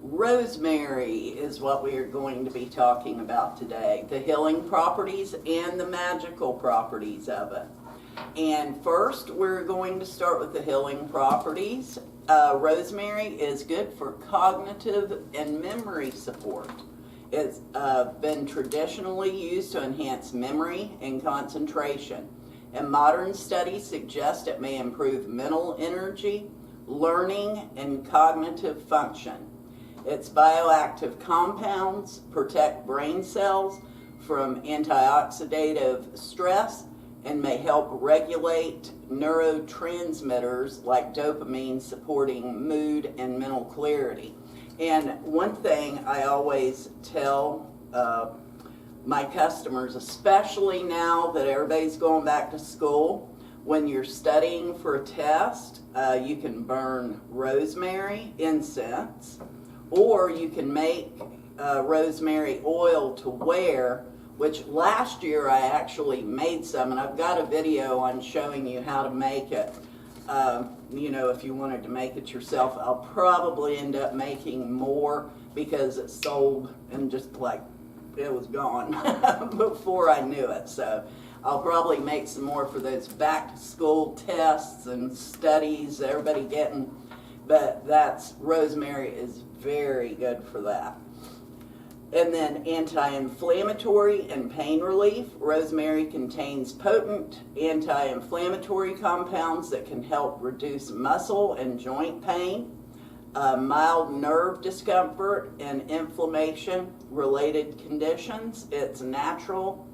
Rosemary is what we are going to be talking about today, the healing properties and the magical properties of it. And first, we're going to start with the healing properties. Rosemary is good for cognitive and memory support. It's been traditionally used to enhance memory and concentration. And modern studies suggest it may improve mental energy, learning, and cognitive function. Its bioactive compounds protect brain cells from antioxidative stress and may help regulate neurotransmitters like dopamine, supporting mood and mental clarity. And one thing I always tell my customers, especially now that everybody's going back to school, when you're studying for a test, you can burn rosemary incense, or you can make rosemary oil to wear, which last year I actually made some, and I've got a video on showing you how to make it. You know, if you wanted to make it yourself, I'll probably end up making more because it sold and just like it was gone before I knew it. So I'll probably make some more for those back to school tests and studies everybody getting. But rosemary is very good for that. And then anti-inflammatory and pain relief. Rosemary contains potent anti-inflammatory compounds that can help reduce muscle and joint pain, mild nerve discomfort, and inflammation-related conditions. Its natural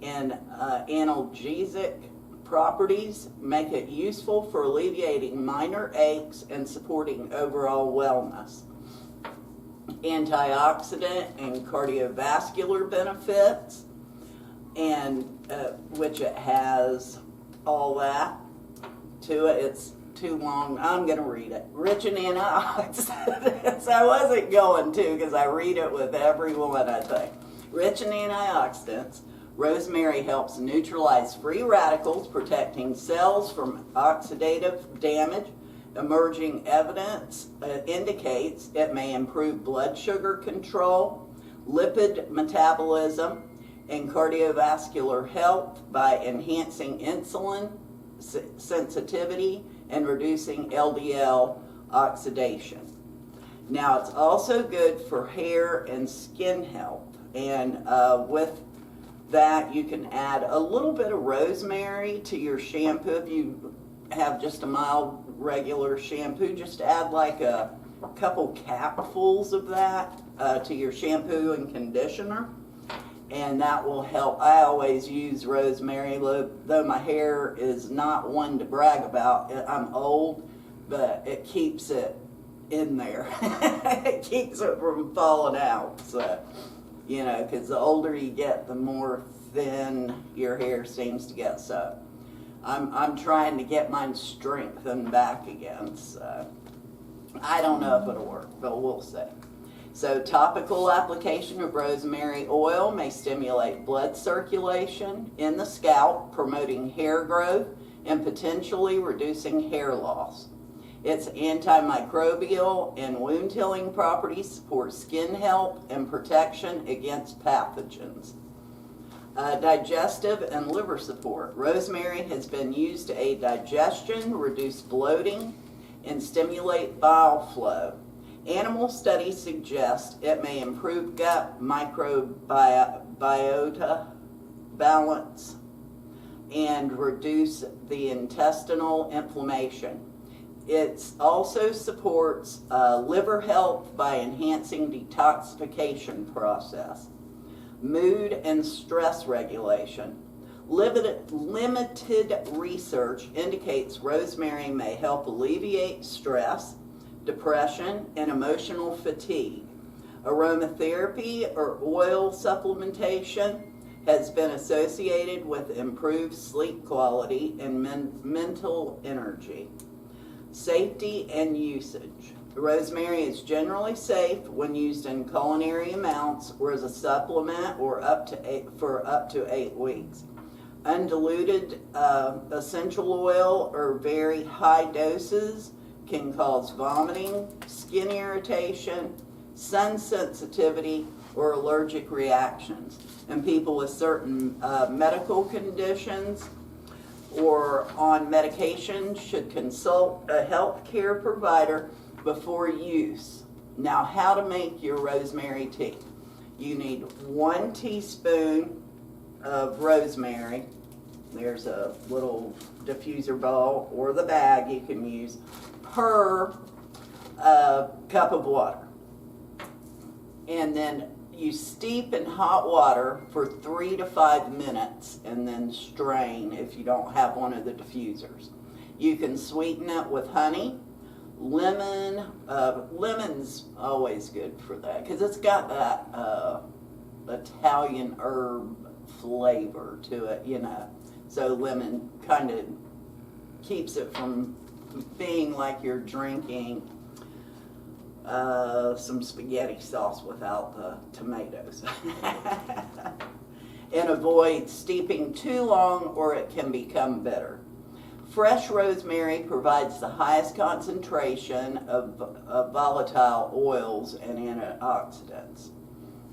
and analgesic properties make it useful for alleviating minor aches and supporting overall wellness. Antioxidant and cardiovascular benefits, and which it has all that to it. It's too long. I'm going to read it. Rich in antioxidants. I wasn't going to because I read it with everyone, I think. Rich in antioxidants, rosemary helps neutralize free radicals, protecting cells from oxidative damage. Emerging evidence indicates it may improve blood sugar control, lipid metabolism, and cardiovascular health by enhancing insulin sensitivity and reducing LDL oxidation. Now, it's also good for hair and skin health, and with that you can add a little bit of rosemary to your shampoo. If you have just a mild regular shampoo, just add like a couple capfuls of that to your shampoo and conditioner, and that will help. I always use rosemary, though my hair is not one to brag about. I'm old, but it keeps it in there. It keeps it from falling out. So, you know, because the older you get, the more thin your hair seems to get. So I'm trying to get mine strengthened back again, so I don't know if it'll work, but we'll see. So topical application of rosemary oil may stimulate blood circulation in the scalp, promoting hair growth and potentially reducing hair loss. Its antimicrobial and wound healing properties support skin health and protection against pathogens. Digestive and liver support. Rosemary has been used to aid digestion, reduce bloating, and stimulate bile flow. Animal studies suggest it may improve gut microbiota balance and reduce the intestinal inflammation. It also supports liver health by enhancing detoxification process. Mood and stress regulation. Limited research indicates rosemary may help alleviate stress, depression, and emotional fatigue. Aromatherapy or oil supplementation has been associated with improved sleep quality and mental energy. Safety and usage. Rosemary is generally safe when used in culinary amounts or as a supplement or for up to 8 weeks. Undiluted essential oil or very high doses can cause vomiting, skin irritation, sun sensitivity, or allergic reactions. And people with certain medical conditions or on medication should consult a healthcare provider before use. Now, how to make your rosemary tea. You need 1 teaspoon of rosemary. There's a little diffuser bowl or the bag you can use per cup of water. And then you steep in hot water for 3 to 5 minutes and then strain if you don't have one of the diffusers. You can sweeten it with honey, lemon. Lemon's always good for that because it's got that Italian herb flavor to it, you know. So lemon kind of keeps it from being like you're drinking some spaghetti sauce without the tomatoes. And avoid steeping too long or it can become bitter. Fresh rosemary provides the highest concentration of volatile oils and antioxidants.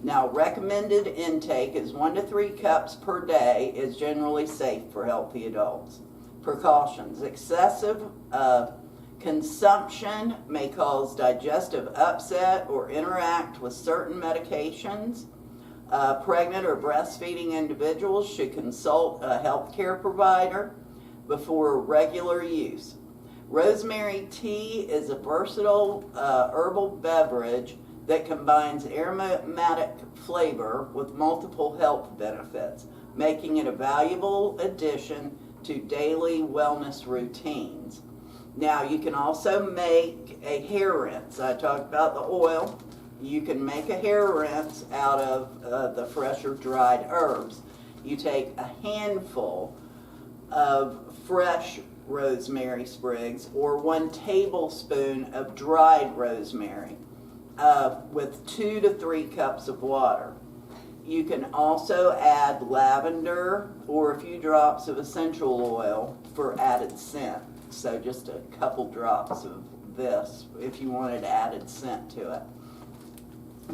Now, recommended intake is 1 to 3 cups per day is generally safe for healthy adults. Precautions. Excessive consumption may cause digestive upset or interact with certain medications. Pregnant or breastfeeding individuals should consult a healthcare provider before regular use. Rosemary tea is a versatile herbal beverage that combines aromatic flavor with multiple health benefits, making it a valuable addition to daily wellness routines. Now, you can also make a hair rinse. I talked about the oil. You can make a hair rinse out of the fresh or dried herbs. You take a handful of fresh rosemary sprigs or 1 tablespoon of dried rosemary with 2 to 3 cups of water. You can also add lavender or a few drops of essential oil for added scent. So just a couple drops of this if you wanted added scent to it.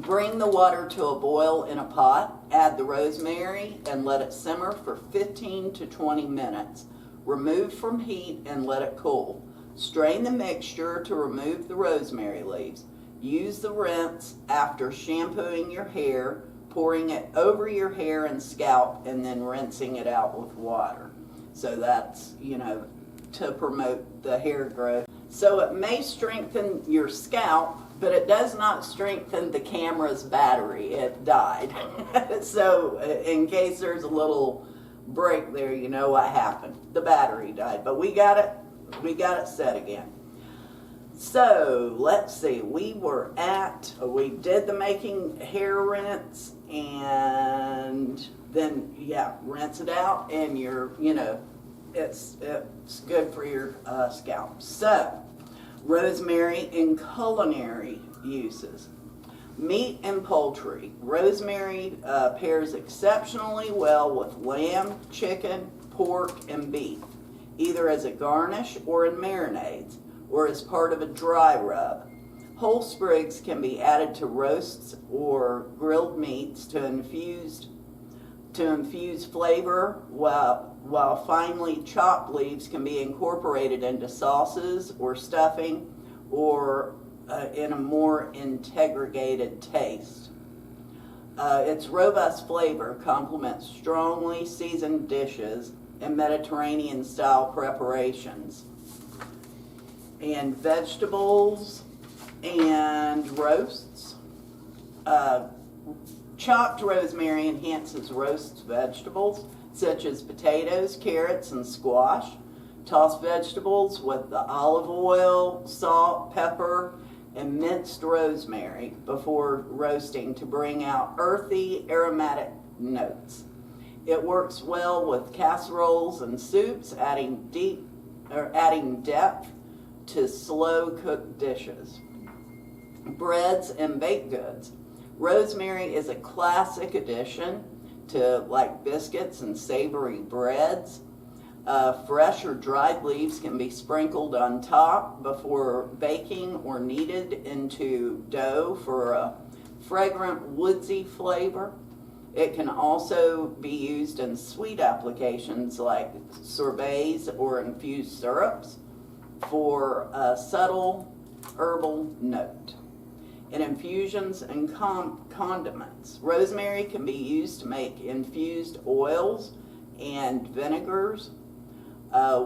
Bring the water to a boil in a pot, add the rosemary and let it simmer for 15 to 20 minutes. Remove from heat and let it cool. Strain the mixture to remove the rosemary leaves. Use the rinse after shampooing your hair, pouring it over your hair and scalp, and then rinsing it out with water. So that's, you know, to promote the hair growth. So it may strengthen your scalp, but it does not strengthen the camera's battery. It died. So in case there's a little break there, you know what happened. The battery died, but we got it set again. So let's see, we did the making hair rinse and then, rinse it out and it's good for your scalp. So, rosemary in culinary uses. Meat and poultry. Rosemary pairs exceptionally well with lamb, chicken, pork, and beef, either as a garnish or in marinades, or as part of a dry rub. Whole sprigs can be added to roasts or grilled meats to infuse flavor, while finely chopped leaves can be incorporated into sauces or stuffing or in a more integrated taste. Its robust flavor complements strongly seasoned dishes and Mediterranean-style preparations. And vegetables and roasts. Chopped rosemary enhances roast vegetables such as potatoes, carrots, and squash. Toss vegetables with the olive oil, salt, pepper, and minced rosemary before roasting to bring out earthy, aromatic notes. It works well with casseroles and soups, adding depth to slow-cooked dishes. Breads and baked goods. Rosemary is a classic addition to like biscuits and savory breads. Fresh or dried leaves can be sprinkled on top before baking or kneaded into dough for a fragrant woodsy flavor. It can also be used in sweet applications like sorbets or infused syrups for a subtle herbal note. In infusions and condiments, rosemary can be used to make infused oils and vinegars,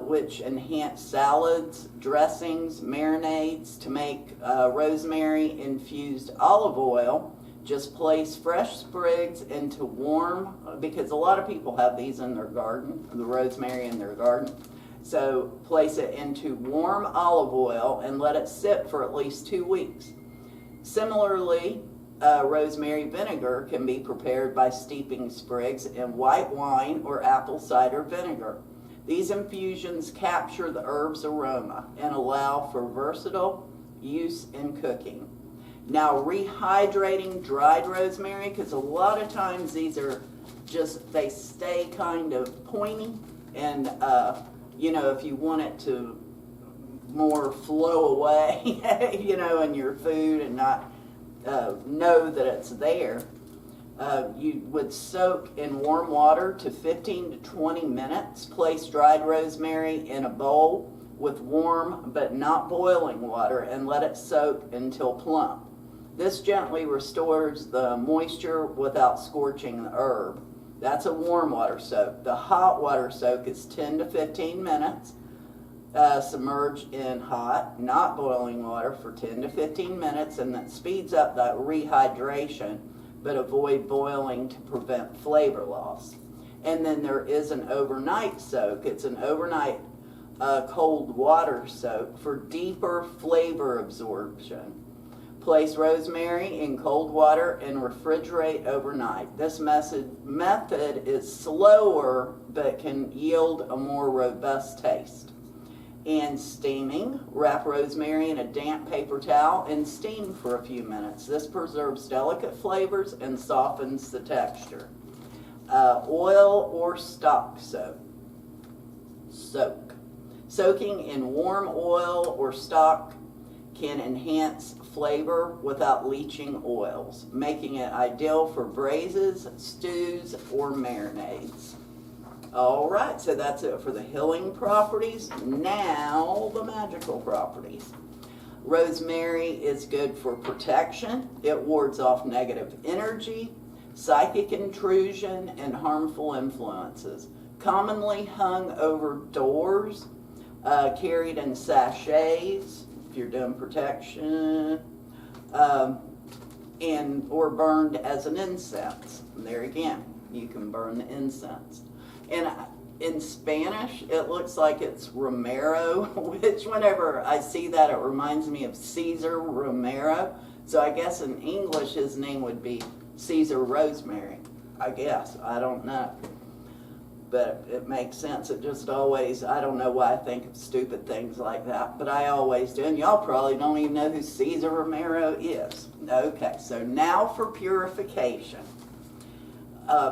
which enhance salads, dressings, marinades. To make rosemary infused olive oil, just place fresh sprigs into warm, because a lot of people have these in their garden, the rosemary in their garden. So place it into warm olive oil and let it sit for at least 2 weeks. Similarly, rosemary vinegar can be prepared by steeping sprigs in white wine or apple cider vinegar. These infusions capture the herb's aroma and allow for versatile use in cooking. Now, rehydrating dried rosemary, because a lot of times these are just, they stay kind of pointy, and you know, if you want it to more flow away, you know, in your food and not know that it's there, you would soak in warm water to 15 to 20 minutes. Place dried rosemary in a bowl with warm but not boiling water and let it soak until plump. This gently restores the moisture without scorching the herb. That's a warm water soak. The hot water soak is 10 to 15 minutes. Submerge in hot, not boiling water for 10 to 15 minutes, and that speeds up that rehydration, but avoid boiling to prevent flavor loss. And then there is an overnight soak. It's an overnight cold water soak for deeper flavor absorption. Place rosemary in cold water and refrigerate overnight. This method is slower but can yield a more robust taste. And steaming, wrap rosemary in a damp paper towel and steam for a few minutes. This preserves delicate flavors and softens the texture. Oil or stock soak. Soaking in warm oil or stock can enhance flavor without leaching oils, making it ideal for braises, stews, or marinades. All right, so that's it for the healing properties. Now, the magical properties. Rosemary is good for protection. It wards off negative energy, psychic intrusion, and harmful influences. Commonly hung over doors, carried in sachets, if you're doing protection, and or burned as an incense. And there again, you can burn the incense. And in Spanish, it looks like it's Romero, which whenever I see that, it reminds me of Caesar Romero. So I guess in English, his name would be Caesar Rosemary. I guess. I don't know. But it makes sense. It just always, I don't know why I think of stupid things like that, but I always do. And y'all probably don't even know who Caesar Romero is. Okay, so now for purification.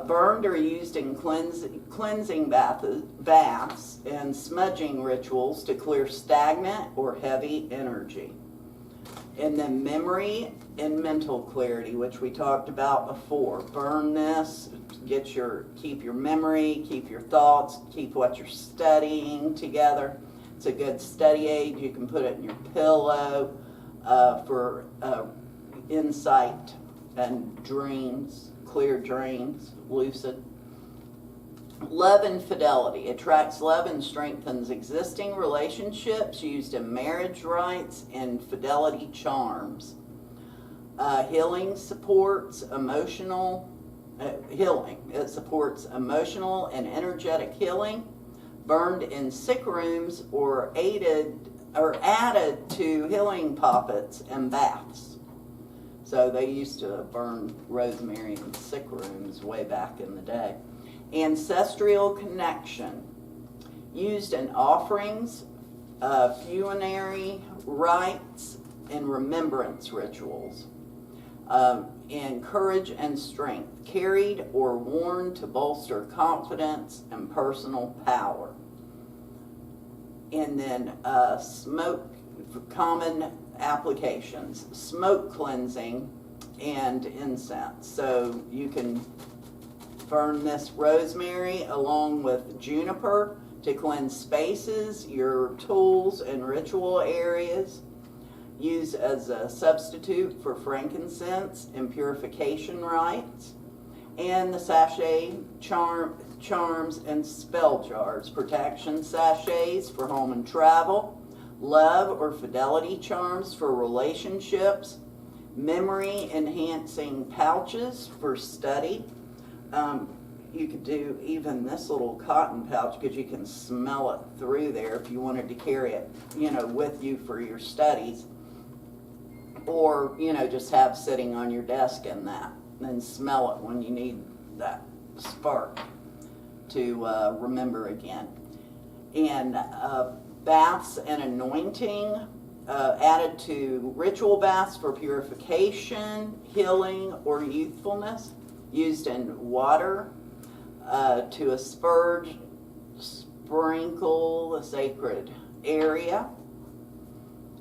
Burned or used in cleansing baths and smudging rituals to clear stagnant or heavy energy. And then memory and mental clarity, which we talked about before. Burn this, keep your memory, keep your thoughts, keep what you're studying together. It's a good study aid. You can put it in your pillow for insight and dreams, clear dreams, lucid. Love and fidelity. Attracts love and strengthens existing relationships, used in marriage rites and fidelity charms. Healing supports emotional healing. It supports emotional and energetic healing. Burned in sick rooms or added to healing poppets and baths. So they used to burn rosemary in sick rooms way back in the day. Ancestral connection. Used in offerings, funerary rites, and remembrance rituals. And courage and strength. Carried or worn to bolster confidence and personal power. And then smoke, common applications, smoke cleansing and incense. So you can burn this rosemary along with juniper to cleanse spaces, your tools and ritual areas. Use as a substitute for frankincense and purification rites. And the sachet charms and spell jars, protection sachets for home and travel, love or fidelity charms for relationships, memory enhancing pouches for study. You could do even this little cotton pouch because you can smell it through there if you wanted to carry it, with you for your studies. Or, just have sitting on your desk in that. And smell it when you need that spark to remember again. And baths and anointing added to ritual baths for purification, healing, or youthfulness. Used in water to asperge, sprinkle the sacred area.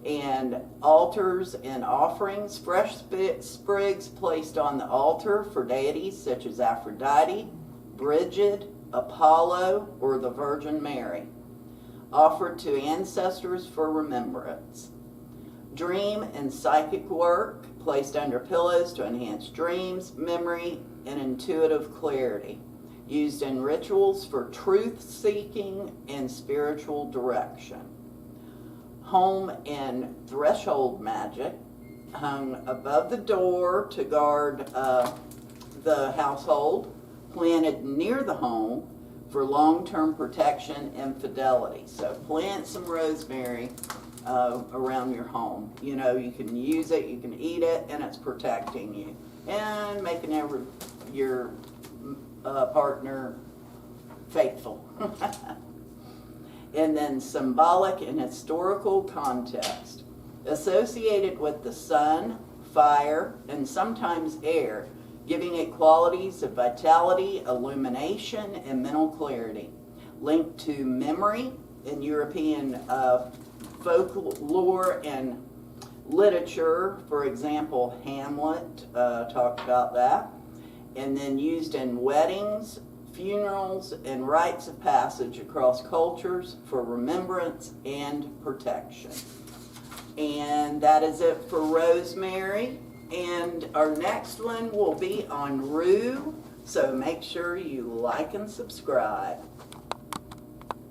And altars and offerings, fresh sprigs placed on the altar for deities such as Aphrodite, Bridget, Apollo, or the Virgin Mary, offered to ancestors for remembrance. Dream and psychic work placed under pillows to enhance dreams, memory, and intuitive clarity, used in rituals for truth-seeking and spiritual direction. Home and threshold magic, hung above the door to guard the household, planted near the home for long-term protection and fidelity. So plant some rosemary around your home. You can use it, you can eat it, and it's protecting you and making your partner faithful. And then symbolic and historical context. Associated with the sun, fire, and sometimes air, giving it qualities of vitality, illumination, and mental clarity. Linked to memory in European folklore and literature. For example, Hamlet talked about that. And then used in weddings, funerals, and rites of passage across cultures for remembrance and protection. And that is it for rosemary. And our next one will be on rue. So make sure you like and subscribe.